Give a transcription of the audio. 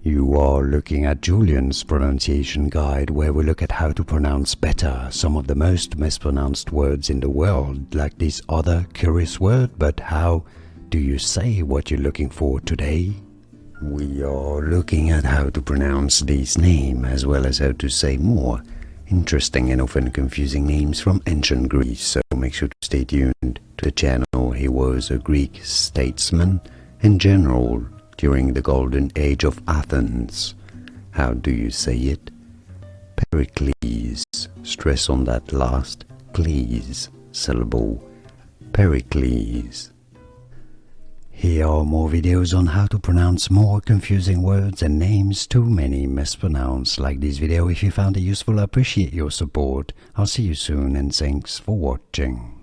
You are looking at Julian's pronunciation guide, where we look at how to pronounce better some of the most mispronounced words in the world, like this other curious word. But how do you say what you're looking for today? We are looking at how to pronounce this name, as well as how to say more interesting and often confusing names from ancient Greece, so make sure to stay tuned to the channel. He was a Greek statesman and general during the golden age of Athens. How do you say it? Pericles. Stress on that last "cles" syllable. Pericles. Here are more videos on how to pronounce more confusing words and names too many mispronounced. Like this video if you found it useful. I appreciate your support. I'll see you soon and thanks for watching.